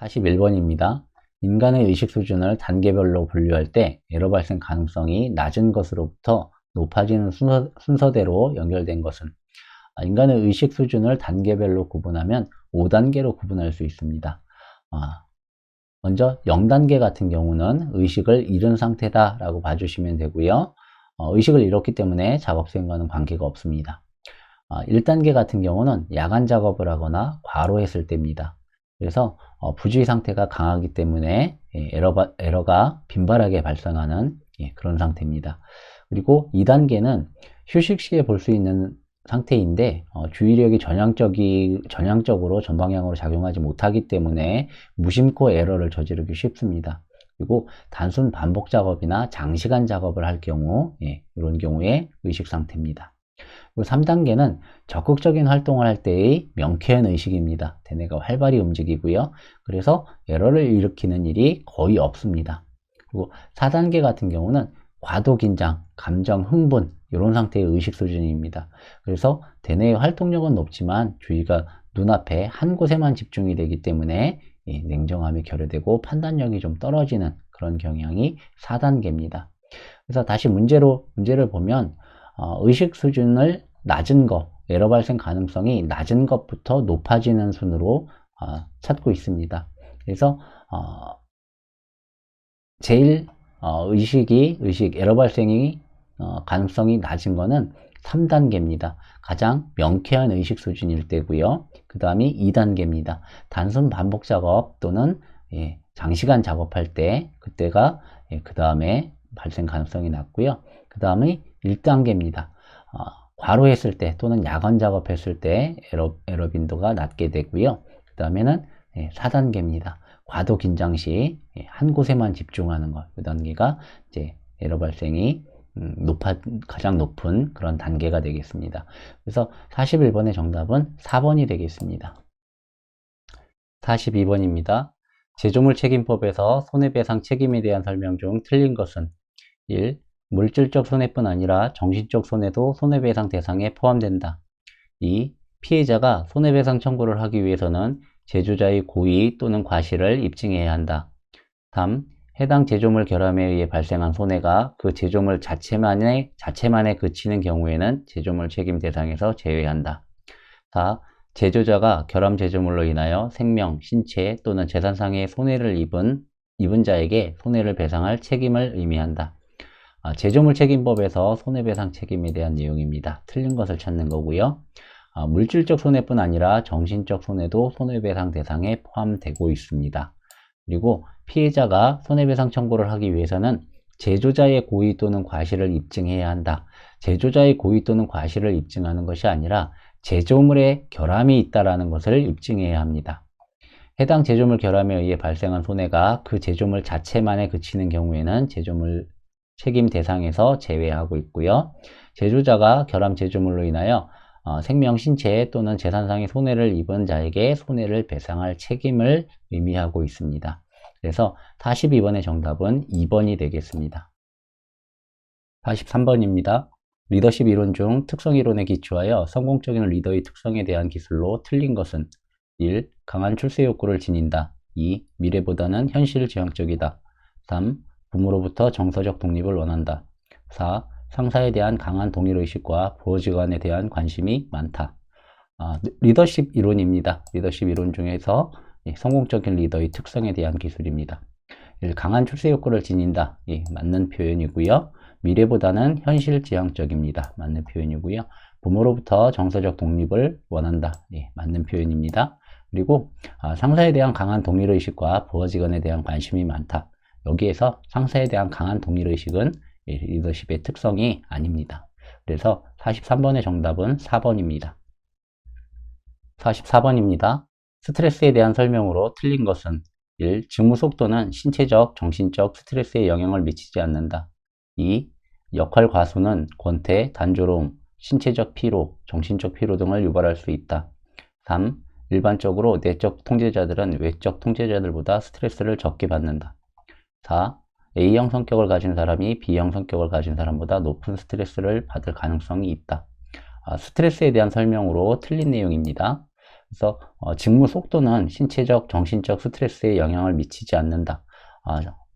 41번입니다. 인간의 의식 수준을 단계별로 분류할 때 에러 발생 가능성이 낮은 것으로부터 높아지는 순서대로 연결된 것은 인간의 의식 수준을 단계별로 구분하면 5단계로 구분할 수 있습니다. 먼저 0단계 같은 경우는 의식을 잃은 상태다 라고 봐주시면 되고요. 의식을 잃었기 때문에 작업 수행과는 관계가 없습니다. 1단계 같은 경우는 야간 작업을 하거나 과로했을 때입니다. 그래서 부주의 상태가 강하기 때문에 에러가 빈발하게 발생하는 그런 상태입니다. 그리고 2단계는 휴식 시에 볼 수 있는 상태인데 주의력이 전향적으로 전방향으로 작용하지 못하기 때문에 무심코 에러를 저지르기 쉽습니다. 그리고 단순 반복 작업이나 장시간 작업을 할 경우 이런 경우에 의식 상태입니다. 그리고 3단계는 적극적인 활동을 할 때의 명쾌한 의식입니다. 대뇌가 활발히 움직이고요. 그래서 에러를 일으키는 일이 거의 없습니다. 그리고 4단계 같은 경우는 과도 긴장, 감정 흥분 이런 상태의 의식 수준입니다. 그래서 대뇌의 활동력은 높지만 주의가 눈앞에 한 곳에만 집중이 되기 때문에 냉정함이 결여되고 판단력이 좀 떨어지는 그런 경향이 4단계입니다. 그래서 다시 문제를 보면 의식 수준을 낮은 것, 에러 발생 가능성이 낮은 것부터 높아지는 순으로 찾고 있습니다. 그래서 제일 에러 발생이 가능성이 낮은 거는 3단계입니다. 가장 명쾌한 의식 수준일 때고요. 그 다음이 2단계입니다. 단순 반복 작업 또는 장시간 작업할 때 그때가 그 다음에 발생 가능성이 낮고요. 그 다음에 1단계입니다. 과로했을 때 또는 야간 작업했을 때 에러 빈도가 낮게 되고요. 그 다음에는 4단계입니다. 과도 긴장 시 한 곳에만 집중하는 것. 그 단계가 이제 에러 발생이 가장 높은 그런 단계가 되겠습니다. 그래서 41번의 정답은 4번이 되겠습니다. 42번입니다. 제조물 책임법에서 손해배상 책임에 대한 설명 중 틀린 것은 1. 물질적 손해뿐 아니라 정신적 손해도 손해배상 대상에 포함된다. 2. 피해자가 손해배상 청구를 하기 위해서는 제조자의 고의 또는 과실을 입증해야 한다. 3. 해당 제조물 결함에 의해 발생한 손해가 그 제조물 자체만에 그치는 경우에는 제조물 책임 대상에서 제외한다. 4. 제조자가 결함 제조물로 인하여 생명, 신체 또는 재산상의 손해를 입은 자에게 손해를 배상할 책임을 의미한다. 제조물 책임법에서 손해배상 책임에 대한 내용입니다. 틀린 것을 찾는 거고요. 물질적 손해뿐 아니라 정신적 손해도 손해배상 대상에 포함되고 있습니다. 그리고 피해자가 손해배상 청구를 하기 위해서는 제조자의 고의 또는 과실을 입증해야 한다. 제조자의 고의 또는 과실을 입증하는 것이 아니라 제조물에 결함이 있다는 것을 입증해야 합니다. 해당 제조물 결함에 의해 발생한 손해가 그 제조물 자체만에 그치는 경우에는 제조물 책임 대상에서 제외하고 있고요. 제조자가 결함 제조물로 인하여 생명, 신체 또는 재산상의 손해를 입은 자에게 손해를 배상할 책임을 의미하고 있습니다. 그래서 42번의 정답은 2번이 되겠습니다. 43번입니다. 리더십 이론 중 특성 이론에 기초하여 성공적인 리더의 특성에 대한 기술로 틀린 것은 1. 강한 출세 욕구를 지닌다. 2. 미래보다는 현실 지향적이다. 3. 부모로부터 정서적 독립을 원한다. 4. 상사에 대한 강한 동일의식과 부하직원에 대한 관심이 많다. 리더십 이론입니다. 리더십 이론 중에서 성공적인 리더의 특성에 대한 기술입니다. 1. 강한 출세 욕구를 지닌다. 맞는 표현이고요. 미래보다는 현실 지향적입니다. 맞는 표현이고요. 부모로부터 정서적 독립을 원한다. 맞는 표현입니다. 그리고 상사에 대한 강한 동일의식과 부하직원에 대한 관심이 많다. 여기에서 상사에 대한 강한 동일의식은 리더십의 특성이 아닙니다. 그래서 43번의 정답은 4번입니다. 44번입니다. 스트레스에 대한 설명으로 틀린 것은 1. 직무 속도는 신체적, 정신적 스트레스에 영향을 미치지 않는다. 2. 역할 과수는 권태, 단조로움, 신체적 피로, 정신적 피로 등을 유발할 수 있다. 3. 일반적으로 내적 통제자들은 외적 통제자들보다 스트레스를 적게 받는다. 4. A형 성격을 가진 사람이 B형 성격을 가진 사람보다 높은 스트레스를 받을 가능성이 있다. 스트레스에 대한 설명으로 틀린 내용입니다. 그래서 직무 속도는 신체적, 정신적 스트레스에 영향을 미치지 않는다.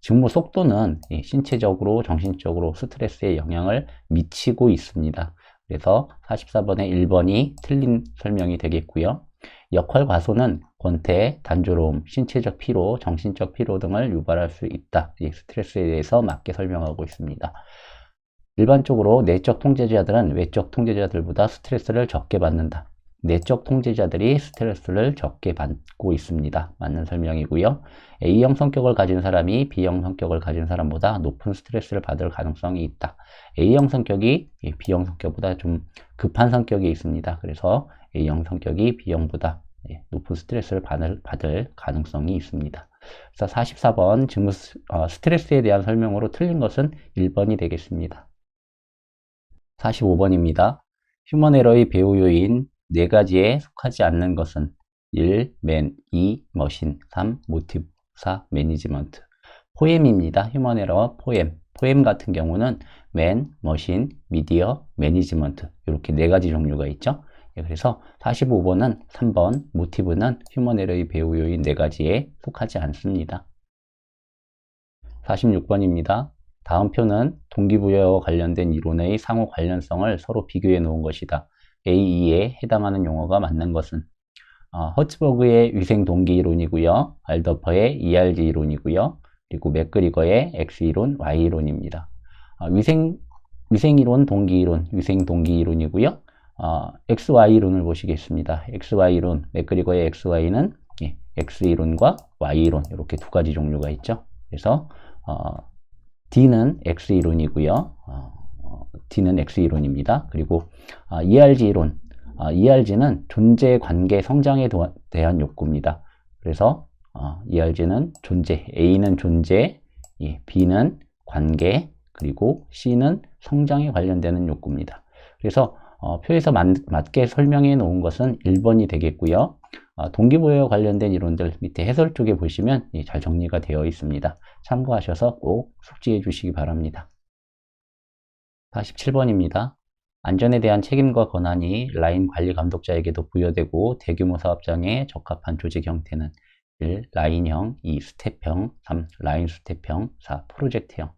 직무 속도는 신체적으로, 정신적으로 스트레스에 영향을 미치고 있습니다. 그래서 44번의 1번이 틀린 설명이 되겠고요. 역할 과소는 권태, 단조로움, 신체적 피로, 정신적 피로 등을 유발할 수 있다. 이 스트레스에 대해서 맞게 설명하고 있습니다. 일반적으로 내적 통제자들은 외적 통제자들보다 스트레스를 적게 받는다. 내적 통제자들이 스트레스를 적게 받고 있습니다. 맞는 설명이고요. A형 성격을 가진 사람이 B형 성격을 가진 사람보다 높은 스트레스를 받을 가능성이 있다. A형 성격이 B형 성격보다 좀 급한 성격이 있습니다. 그래서 A형 성격이 B형보다 높은 스트레스를 받을 가능성이 있습니다. 그래서 44번 직무 스트레스에 대한 설명으로 틀린 것은 1번이 되겠습니다. 45번입니다. 휴먼 에러의 배후 요인 4가지에 속하지 않는 것은 1. 맨 2. 머신 3. 모티브 4. 매니지먼트 포엠입니다. 휴먼 에러 포엠. 포엠 같은 경우는 맨, 머신, 미디어, 매니지먼트 이렇게 4가지 종류가 있죠. 그래서 45번은 3번 모티브는 휴먼 에러의 배후 요인 4가지에 속하지 않습니다. 46번입니다. 다음 표는 동기부여와 관련된 이론의 상호 관련성을 서로 비교해 놓은 것이다. A2에 해당하는 용어가 맞는 것은 허츠버그의 위생 동기 이론이고요. 알더퍼의 ERG 이론이고요. 그리고 맥그리거의 X 이론, Y 이론입니다. 위생 이론, 동기 이론, 위생 동기 이론이고요. XY 이론을 보시겠습니다. XY 이론, 맥그리거의 XY는 X 이론과 Y 이론 이렇게 2가지 종류가 있죠. 그래서 D는 X 이론이고요. D는 X 이론입니다. 그리고 ERG 이론, ERG는 존재, 관계, 성장에 대한 욕구입니다. 그래서 ERG는 존재, A는 존재, B는 관계, 그리고 C는 성장에 관련되는 욕구입니다. 그래서 표에서 맞게 설명해 놓은 것은 1번이 되겠고요. 동기부여와 관련된 이론들 밑에 해설 쪽에 보시면 잘 정리가 되어 있습니다. 참고하셔서 꼭 숙지해 주시기 바랍니다. 47번입니다. 안전에 대한 책임과 권한이 라인 관리 감독자에게도 부여되고 대규모 사업장에 적합한 조직 형태는 1. 라인형, 2. 스텝형, 3. 라인 스텝형, 4. 프로젝트형.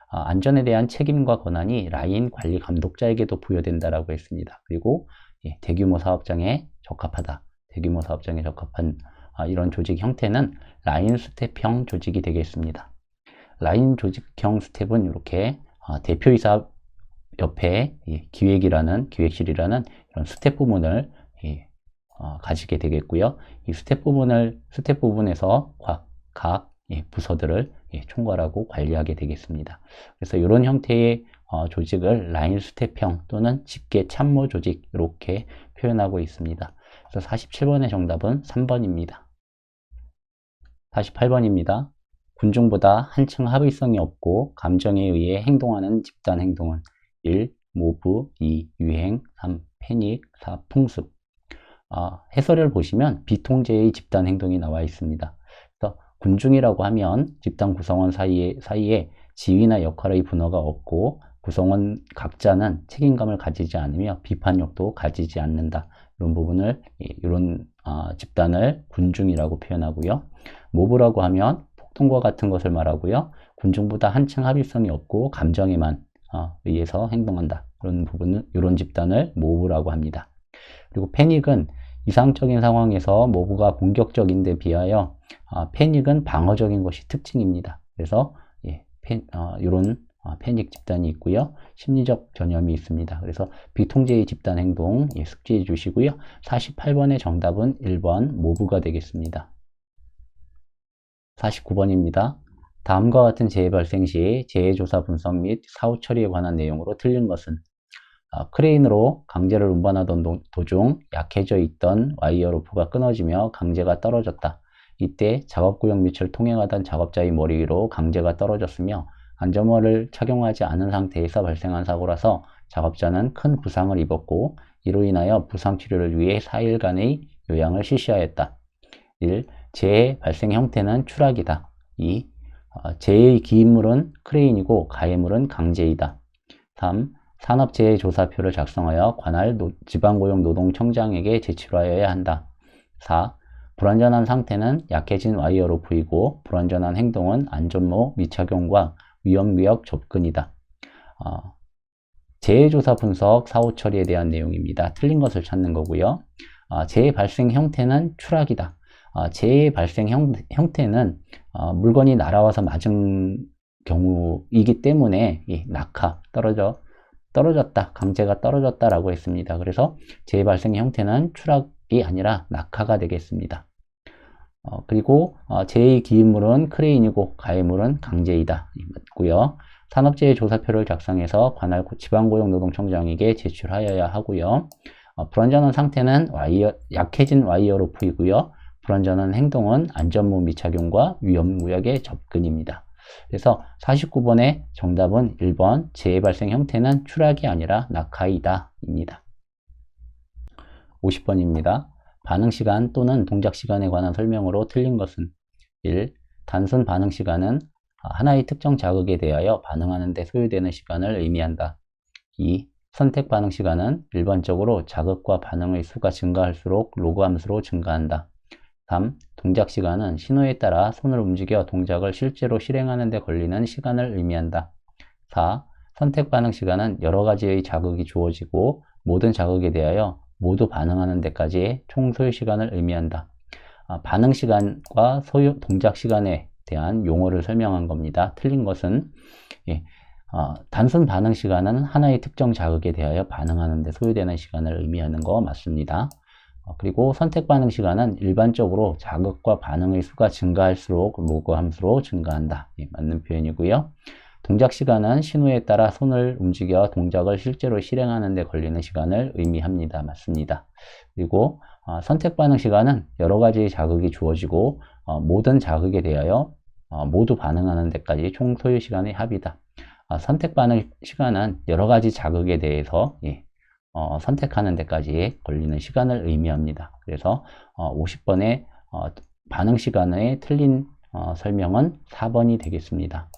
안전에 대한 책임과 권한이 라인 관리 감독자에게도 부여된다라고 했습니다. 그리고 대규모 사업장에 적합하다. 대규모 사업장에 적합한 이런 조직 형태는 라인 스텝형 조직이 되겠습니다. 라인 조직형 스텝은 이렇게 대표이사 옆에 기획실이라는 이런 스텝 부문을 가지게 되겠고요. 이 스텝 부분에서 각 부서들을 총괄하고 관리하게 되겠습니다. 그래서 이런 형태의 조직을 라인 스텝형 또는 직계 참모 조직 이렇게 표현하고 있습니다. 그래서 47번의 정답은 3번입니다. 48번입니다. 군중보다 한층 합의성이 없고 감정에 의해 행동하는 집단 행동은 1. 모브, 2. 유행, 3. 패닉, 4. 풍습. 해설을 보시면 비통제의 집단 행동이 나와 있습니다. 그래서 군중이라고 하면 집단 구성원 사이에 지위나 역할의 분화가 없고 구성원 각자는 책임감을 가지지 않으며 비판력도 가지지 않는다. 이런 부분을 이런 집단을 군중이라고 표현하고요. 모브라고 하면 폭동과 같은 것을 말하고요. 군중보다 한층 합의성이 없고 감정에만 의해서 행동한다. 그런 부분은 이런 집단을 모브라고 합니다. 그리고 패닉은 이상적인 상황에서 모브가 공격적인데 비하여 패닉은 방어적인 것이 특징입니다. 그래서 이런 패닉 집단이 있고요. 심리적 전염이 있습니다. 그래서 비통제의 집단 행동 숙지해 주시고요. 48번의 정답은 1번 모브가 되겠습니다. 49번입니다. 다음과 같은 재해 발생 시 재해 조사 분석 및 사후 처리에 관한 내용으로 틀린 것은 크레인으로 강제를 운반하던 도중 약해져 있던 와이어 로프가 끊어지며 강제가 떨어졌다. 이때 작업구역 밑을 통행하던 작업자의 머리 위로 강제가 떨어졌으며 안전모를 착용하지 않은 상태에서 발생한 사고라서 작업자는 큰 부상을 입었고 이로 인하여 부상 치료를 위해 4일간의 요양을 실시하였다. 1. 재해 발생 형태는 추락이다. 2. 재해의 기인물은 크레인이고 가해물은 강제이다. 3. 산업재해조사표를 작성하여 관할 지방고용노동청장에게 제출하여야 한다. 4. 불완전한 상태는 약해진 와이어로 보이고 불완전한 행동은 안전모 미착용과 위험구역 접근이다. 재해조사 분석 사후 처리에 대한 내용입니다. 틀린 것을 찾는 거고요. 재해 발생 형태는 추락이다. 재해 발생 형태는 물건이 날아와서 맞은 경우이기 때문에 낙하, 떨어졌다, 강제가 떨어졌다라고 했습니다. 그래서 재해 발생 형태는 추락이 아니라 낙하가 되겠습니다. 그리고 재해의 기인물은 크레인이고 가해물은 강제이다. 맞고요. 산업재해 조사표를 작성해서 관할 지방고용노동청장에게 제출하여야 하고요. 불완전한 상태는 약해진 와이어로 보이고요. 불완전한 행동은 안전모 미착용과 위험구역의 접근입니다. 그래서 49번의 정답은 1번 재해 발생 형태는 추락이 아니라 낙하이다 입니다. 50번입니다. 반응시간 또는 동작시간에 관한 설명으로 틀린 것은 1. 단순 반응시간은 하나의 특정 자극에 대하여 반응하는 데 소요되는 시간을 의미한다. 2. 선택 반응시간은 일반적으로 자극과 반응의 수가 증가할수록 로그 함수로 증가한다. 3. 동작시간은 신호에 따라 손을 움직여 동작을 실제로 실행하는 데 걸리는 시간을 의미한다. 4. 선택 반응시간은 여러 가지의 자극이 주어지고 모든 자극에 대하여 모두 반응하는 데까지의 총 소요 시간을 의미한다. 반응시간과 동작시간에 대한 용어를 설명한 겁니다. 틀린 것은 단순 반응시간은 하나의 특정 자극에 대하여 반응하는 데 소요되는 시간을 의미하는 거 맞습니다. 그리고 선택 반응 시간은 일반적으로 자극과 반응의 수가 증가할수록 로그 함수로 증가한다. 맞는 표현이고요. 동작 시간은 신호에 따라 손을 움직여 동작을 실제로 실행하는 데 걸리는 시간을 의미합니다. 맞습니다. 그리고 선택 반응 시간은 여러 가지의 자극이 주어지고 모든 자극에 대하여 모두 반응하는 데까지 총 소요 시간의 합이다. 선택 반응 시간은 여러 가지 자극에 대해서 선택하는 데까지 걸리는 시간을 의미합니다. 그래서 50번의 반응 시간의 틀린 설명은 4번이 되겠습니다.